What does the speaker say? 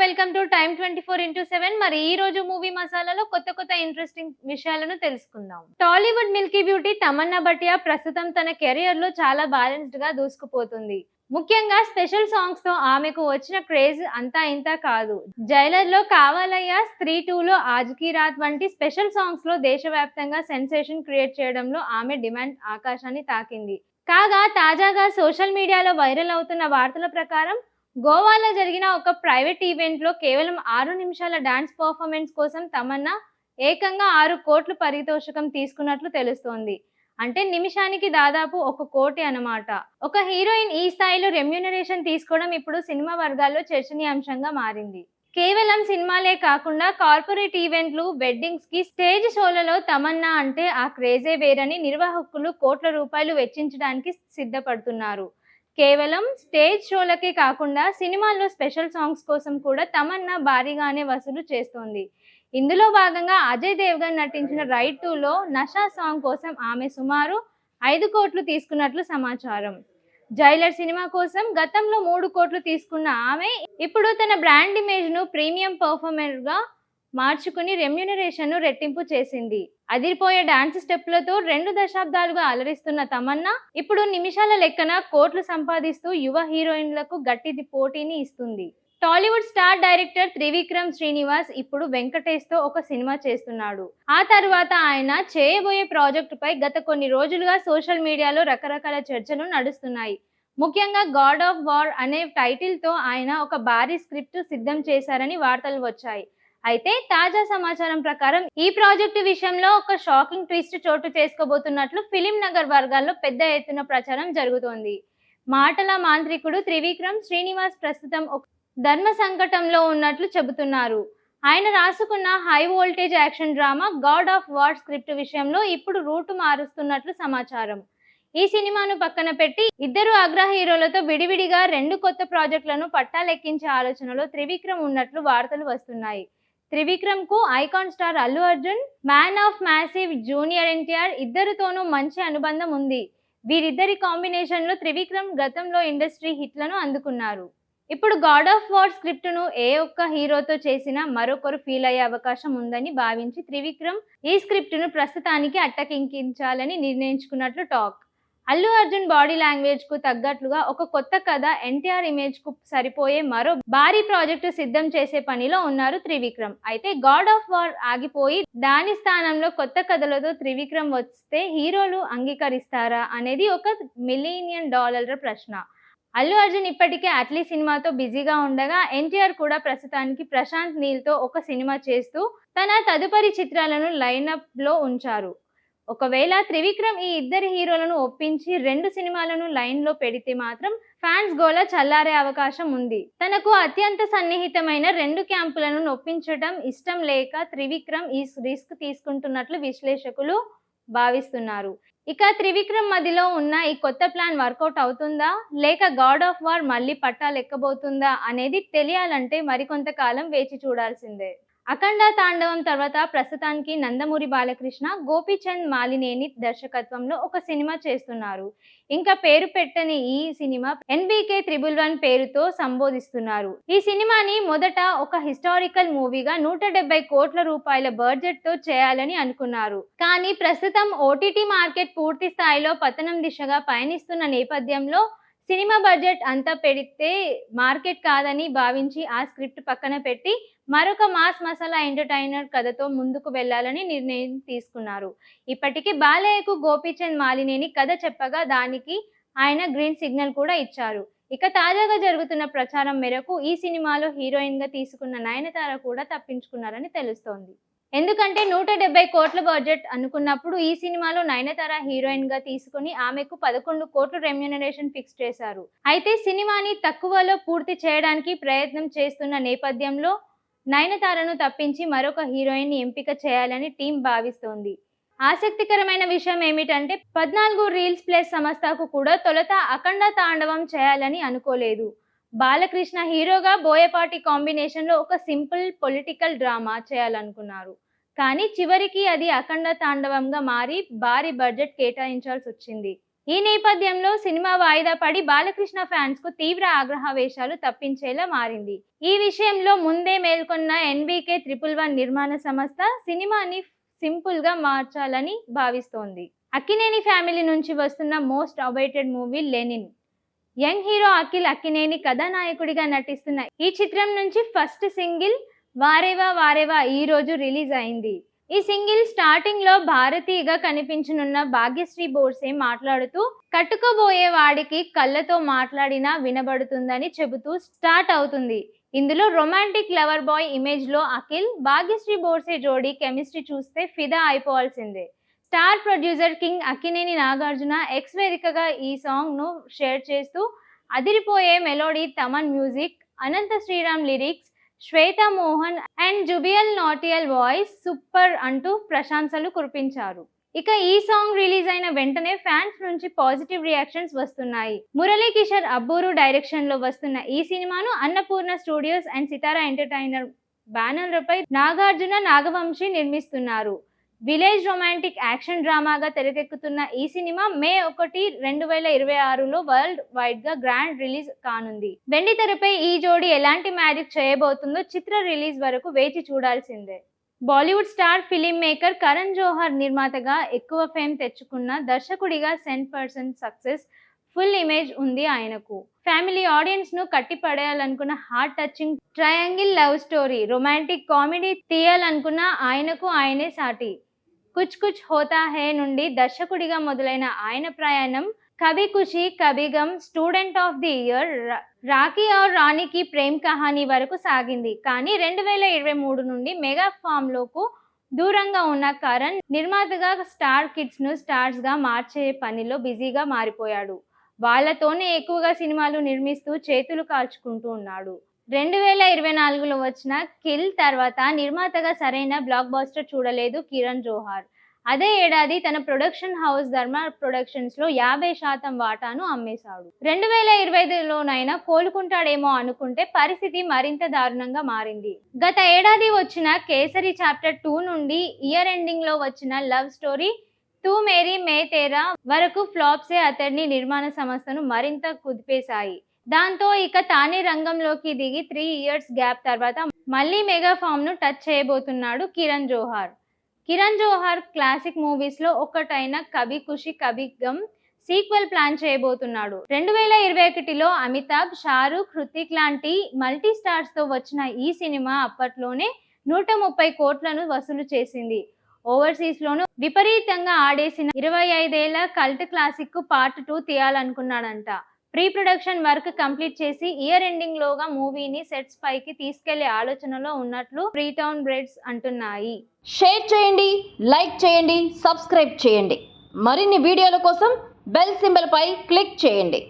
Welcome to time 24x7. మరి ఈ రోజు మూవీ మసాలాలో కొత్త ఇంట్రెస్టింగ్ విషయాలను తెలుసుకుందాం. టాలీవుడ్ మిల్కీ బ్యూటీ తమన్నా భటియా ప్రస్తుతం తన కెరియర్ లో చాలా బ్యాలెన్స్డ్ గా దూసుకుపోతుంది. ముఖ్యంగా స్పెషల్ సాంగ్స్ తో ఆమెకు వచ్చిన క్రేజ్ అంతా ఇంత కాదు. జైలర్ లో కావాలయ్యా, స్త్రీ 2 లో ఆజ్కి రాత్ వంటి స్పెషల్ సాంగ్స్ లో దేశవ్యాప్తంగా సెన్సేషన్ క్రియేట్ చేయడంలో ఆమె డిమాండ్ ఆకాశాన్ని తాకింది. కాగా తాజాగా సోషల్ మీడియాలో వైరల్ అవుతున్న వార్తల ప్రకారం గోవాలో జరిగిన ఒక ప్రైవేట్ ఈవెంట్ లో కేవలం 6 నిమిషాల డాన్స్ పర్ఫార్మెన్స్ కోసం తమన్నా ఏకంగా 6 కోట్ల పారితోషికం తీసుకున్నట్లు తెలుస్తోంది. అంటే నిమిషానికి దాదాపు 1 కోటి అన్నమాట. ఒక హీరోయిన్ ఈ స్థాయిలో రెమ్యూనరేషన్ తీసుకోవడం ఇప్పుడు సినిమా వర్గాల్లో చర్చనీయాంశంగా మారింది. కేవలం సినిమాలే కాకుండా కార్పొరేట్ ఈవెంట్లు, వెడ్డింగ్స్ కి స్టేజ్ షోలలో తమన్నా అంటే ఆ క్రేజే వేరని నిర్వాహకులు కోట్ల రూపాయలు వెచ్చించడానికి సిద్ధపడుతున్నారు. కేవలం స్టేజ్ షోలకే కాకుండా సినిమాల్లో స్పెషల్ సాంగ్స్ కోసం కూడా తమన్నా భారీగానే వసూలు చేస్తోంది. ఇందులో భాగంగా అజయ్ దేవ్గన్ నటించిన రైడ్ 2లో నషా సాంగ్ కోసం ఆమె సుమారు 5 కోట్లు తీసుకున్నట్లు సమాచారం. జైలర్ సినిమా కోసం గతంలో 3 కోట్లు తీసుకున్న ఆమె ఇప్పుడు తన బ్రాండ్ ఇమేజ్ ను ప్రీమియం పర్ఫార్మర్ గా మార్చుకుని రెమ్యూనరేషన్ ను రెట్టింపు చేసింది. అదిరిపోయే డాన్స్ స్టెప్లతో 2 దశాబ్దాలుగా అలరిస్తున్న తమన్నా ఇప్పుడు నిమిషాల లెక్కన కోట్లు సంపాదిస్తూ యువ హీరోయిన్లకు గట్టి పోటీని ఇస్తుంది. టాలీవుడ్ స్టార్ డైరెక్టర్ త్రివిక్రమ్ శ్రీనివాస్ ఇప్పుడు వెంకటేష్ తో ఒక సినిమా చేస్తున్నాడు. ఆ తర్వాత ఆయన చేయబోయే ప్రాజెక్టుపై గత కొన్ని రోజులుగా సోషల్ మీడియాలో రకరకాల చర్చలు నడుస్తున్నాయి. ముఖ్యంగా గాడ్ ఆఫ్ వార్ అనే టైటిల్ తో ఆయన ఒక భారీ స్క్రిప్ట్ సిద్ధం చేశారని వార్తలు వచ్చాయి. అయితే తాజా సమాచారం ప్రకారం ఈ ప్రాజెక్టు విషయంలో ఒక షాకింగ్ ట్విస్ట్ చోటు చేసుకోబోతున్నట్లు ఫిలిం నగర్ వర్గాల్లో పెద్ద ఎత్తున ప్రచారం జరుగుతోంది. మాటల మాంత్రికుడు త్రివిక్రమ్ శ్రీనివాస్ ప్రస్తుతం ఒక ధర్మ సంకటంలో ఉన్నట్లు చెబుతున్నారు. ఆయన రాసుకున్న high voltage action drama God of war script విషయంలో ఇప్పుడు రూటు మారుస్తున్నట్లు సమాచారం. ఈ సినిమాను పక్కన పెట్టి ఇద్దరు అగ్ర హీరోలతో విడివిడిగా 2 కొత్త ప్రాజెక్టులను పట్టాలెక్కించే ఆలోచనలో త్రివిక్రమ్ ఉన్నట్లు వార్తలు వస్తున్నాయి. త్రివిక్రమ్ కు icon star Allu Arjun, man of massive junior NTR ఇద్దరితోనూ మంచి అనుబంధం ఉంది. వీరిద్దరి కాంబినేషన్ లో త్రివిక్రమ్ గతంలో ఇండస్ట్రీ హిట్లను అందుకున్నారు. ఇప్పుడు గాడ్ ఆఫ్ వార్ స్క్రిప్ట్ ను ఏ ఒక్క హీరోతో చేసినా మరొకరు ఫీల్ అయ్యే అవకాశం ఉందని భావించి త్రివిక్రమ్ ఈ స్క్రిప్ట్ ను ప్రస్తుతానికి అట్టకెక్కించాలని నిర్ణయించుకున్నట్లు talk. Allu Arjun body language కు తగ్గట్లుగా ఒక కొత్త కథ, ఎన్టీఆర్ ఇమేజ్ కు సరిపోయే మరో భారీ ప్రాజెక్టు సిద్ధం చేసే పనిలో ఉన్నారు త్రివిక్రమ్. అయితే గాడ్ ఆఫ్ వార్ ఆగిపోయి దాని స్థానంలో కొత్త కథలతో త్రివిక్రమ్ వస్తే హీరోలు అంగీకరిస్తారా అనేది ఒక $1 మిలియన్ ప్రశ్న. అల్లు అర్జున్ ఇప్పటికే అట్లీ సినిమాతో బిజీగా ఉండగా ఎన్టీఆర్ కూడా ప్రస్తుతానికి ప్రశాంత్ నీల్ తో ఒక సినిమా చేస్తూ తన తదుపరి చిత్రాలను లైనప్ లో ఉంచారు. ఒకవేళ త్రివిక్రమ్ ఈ ఇద్దరు హీరోలను ఒప్పించి 2 సినిమాలను లైన్ లో పెడితే మాత్రం ఫ్యాన్స్ గోల చల్లారే అవకాశం ఉంది. తనకు అత్యంత సన్నిహితమైన 2 క్యాంపులను నొప్పించడం ఇష్టం లేక త్రివిక్రమ్ ఈ రిస్క్ తీసుకుంటున్నట్లు విశ్లేషకులు భావిస్తున్నారు. ఇక త్రివిక్రమ్ మధ్యలో ఉన్న ఈ కొత్త ప్లాన్ వర్కౌట్ అవుతుందా, లేక గాడ్ ఆఫ్ వార్ మళ్ళీ పట్టాలెక్కబోతుందా అనేది తెలియాలంటే మరికొంతకాలం వేచి చూడాల్సిందే. అఖండ తాండవం తర్వాత ప్రస్తుతానికి నందమూరి బాలకృష్ణ, గోపీచంద్ మాలినేని దర్శకత్వంలో ఒక సినిమా చేస్తున్నారు. ఇంకా పేరు పెట్టని ఈ సినిమా NBK 111 పేరుతో సంబోధిస్తున్నారు. ఈ సినిమాని మొదట ఒక హిస్టారికల్ మూవీగా 170 కోట్ల రూపాయల బడ్జెట్ తో చేయాలని అనుకున్నారు. కానీ ప్రస్తుతం OTT మార్కెట్ పూర్తి స్థాయిలో పతనం దిశగా పయనిస్తున్న నేపథ్యంలో సినిమా బడ్జెట్ అంతా పెడితే మార్కెట్ కాదని భావించి ఆ స్క్రిప్ట్ పక్కన పెట్టి మరొక మాస్ మసాలా ఎంటర్టైనర్ కథతో ముందుకు వెళ్లాలని నిర్ణయం తీసుకున్నారు. ఇప్పటికే బాలయ్యకు గోపీచంద్ మాలినేని కథ చెప్పగా దానికి ఆయన గ్రీన్ సిగ్నల్ కూడా ఇచ్చారు. ఇక తాజాగా జరుగుతున్న ప్రచారం మేరకు ఈ సినిమాలో హీరోయిన్ గా తీసుకున్న నయనతార కూడా తప్పించుకున్నారని తెలుస్తోంది. ఎందుకంటే 170 కోట్ల బడ్జెట్ అనుకున్నప్పుడు ఈ సినిమాలో నయనతార హీరోయిన్ గా తీసుకుని ఆమెకు 11 కోట్ల రెమ్యూనరేషన్ ఫిక్స్ చేశారు. అయితే సినిమాని తక్కువలో పూర్తి చేయడానికి ప్రయత్నం చేస్తున్న నేపథ్యంలో నయనతారను తప్పించి మరొక హీరోయిన్ ఎంపిక చేయాలని టీం భావిస్తోంది. ఆసక్తికరమైన విషయం ఏమిటంటే 14 రీల్స్ ప్లస్ సంస్థకు కూడా తొలుత అఖండ తాండవం చేయాలని అనుకోలేదు. బాలకృష్ణ హీరోగా బోయపాటి కాంబినేషన్ లో ఒక సింపుల్ పొలిటికల్ డ్రామా చేయాలనుకున్నారు. కానీ చివరికి అది అఖండ తాండవంగా మారి భారీ బడ్జెట్ కేటాయించాల్సి వచ్చింది. ఈ నేపథ్యంలో సినిమా వాయిదా పడి బాలకృష్ణ ఫ్యాన్స్ కు తీవ్ర ఆగ్రహవేశాలు తప్పించేలా మారింది. ఈ విషయంలో ముందే మేల్కొన్న ఎన్బీకే 111 నిర్మాణ సంస్థ సినిమాని సింపుల్ గా మార్చాలని భావిస్తోంది. అక్కినేని ఫ్యామిలీ నుంచి వస్తున్న most awaited movie Lenin. Young hero Akhil Akkineni కథానాయకుడిగా నటిస్తున్న ఈ చిత్రం నుంచి ఫస్ట్ సింగిల్ వారేవా వారేవా ఈ రోజు రిలీజ్ అయింది. ఈ సింగిల్ స్టార్టింగ్ లో భారతీయగా కనిపించనున్న భాగ్యశ్రీ బోర్సే మాట్లాడుతూ కట్టుకోబోయే వాడికి కళ్ళతో మాట్లాడినా వినబడుతుందని చెబుతూ స్టార్ట్ అవుతుంది. ఇందులో రొమాంటిక్ లవర్ బాయ్ ఇమేజ్ లో అఖిల్ భాగ్యశ్రీ బోర్సే జోడీ కెమిస్ట్రీ చూస్తే ఫిదా అయిపోవాల్సిందే. Star producer king Akkineni Nagarjuna X వేదికగా ఈ సాంగ్ ను షేర్ చేస్తూ అదిరిపోయే melody Thaman music, Anantha Sriram lyrics, Shweta Mohan and Jubin Nautiyal voice super అంటూ ప్రశంసలు కురిపించారు. ఇక ఈ సాంగ్ రిలీజ్ అయిన వెంటనే ఫ్యాన్స్ నుంచి పాజిటివ్ రియాక్షన్స్ వస్తున్నాయి. మురళీ కిషోర్ అబ్బూరు డైరెక్షన్ లో వస్తున్న ఈ సినిమాను Annapurna studios and Sithara entertainer బ్యానర్లపై నాగార్జున నాగవంశీ నిర్మిస్తున్నారు. విలేజ్ రొమాంటిక్ యాక్షన్ డ్రామాగా తెరకెక్కుతున్న ఈ సినిమా మే 1, 2026లో వరల్డ్ వైడ్ గా గ్రాండ్ రిలీజ్ కానుంది. వెండి తెరపై ఈ జోడీ ఎలాంటి మ్యాజిక్ చేయబోతుందో చిత్ర రిలీజ్ వరకు వేచి చూడాల్సిందే. Bollywood star film maker Karan Johar నిర్మాతగా ఎక్కువ ఫేమ్ తెచ్చుకున్న దర్శకుడిగా 100% సక్సెస్ ఫుల్ ఇమేజ్ ఉంది ఆయనకు. ఫ్యామిలీ ఆడియన్స్ ను కట్టిపడేయాలనుకున్న heart touching triangle love story, romantic comedy తీయాలనుకున్న ఆయనకు ఆయనే సాటి. కుచ్ కుచ్ హోతా హే నుండి దర్శకుడిగా మొదలైన ఆయన ప్రయాణం Kabhi Khushi Kabhi Gham, student of the year, Rocky Aur రాణికి ప్రేమ్ కహానీ వరకు సాగింది. కానీ 2023 నుండి మెగా ఫామ్ లోకు దూరంగా ఉన్న కరణ్ నిర్మాతగా స్టార్ కిడ్స్ ను స్టార్స్ గా మార్చే పనిలో బిజీగా మారిపోయాడు. వాళ్ళతోనే ఎక్కువగా సినిమాలు నిర్మిస్తూ చేతులు కాల్చుకుంటూ ఉన్నాడు. 2024లో వచ్చిన కిల్ తర్వాత నిర్మాతగా సరైన బ్లాక్ బస్టర్ చూడలేదు కిరణ్ జోహార్. అదే ఏడాది తన ప్రొడక్షన్ హౌస్ ధర్మ ప్రొడక్షన్స్ లో 50% వాటాను అమ్మేశాడు. 2025లోనైనా కోలుకుంటాడేమో అనుకుంటే పరిస్థితి మరింత దారుణంగా మారింది. గత ఏడాది వచ్చిన కేసరి చాప్టర్ 2 నుండి ఇయర్ ఎండింగ్ లో వచ్చిన లవ్ స్టోరీ తూ మేరీ మే తేరా వరకు ఫ్లాప్సే అతడిని నిర్మాణ సంస్థను మరింత కుదిపేశాయి. దాంతో ఇక తానే రంగంలోకి దిగి 3 ఇయర్స్ గ్యాప్ తర్వాత మళ్ళీ మెగా ఫామ్ ను టచ్ చేయబోతున్నాడు కిరణ్ జోహార్. కిరణ్ జోహార్ క్లాసిక్ మూవీస్ లో ఒకటైన Kabhi Khushi Kabhi gum sequel plan చేయబోతున్నాడు. 2021లో అమితాబ్, షారూక్, హృతిక్ లాంటి మల్టీ స్టార్స్ తో వచ్చిన ఈ సినిమా అప్పట్లోనే 130 కోట్లను వసూలు చేసింది. ఓవర్సీస్ లోను విపరీతంగా ఆడేసిన 25 ఏళ్ల కల్ట్ క్లాసిక్ కు పార్ట్ 2 తీయాలనుకున్నాడంట. ప్రీ ప్రొడక్షన్ వర్క్ కంప్లీట్ చేసి ఇయర్ ఎండింగ్ లోగా మూవీని సెట్స్ పైకి తీసుకెళ్లే ఆలోచనలో ఉన్నట్లు ఫ్రీటౌన్ బ్రెడ్స్ అంటున్నాయి. షేర్ చేయండి, లైక్ చేయండి, సబ్స్క్రైబ్ చేయండి. మరిన్ని వీడియోల కోసం బెల్ సింబల్ పై క్లిక్ చేయండి.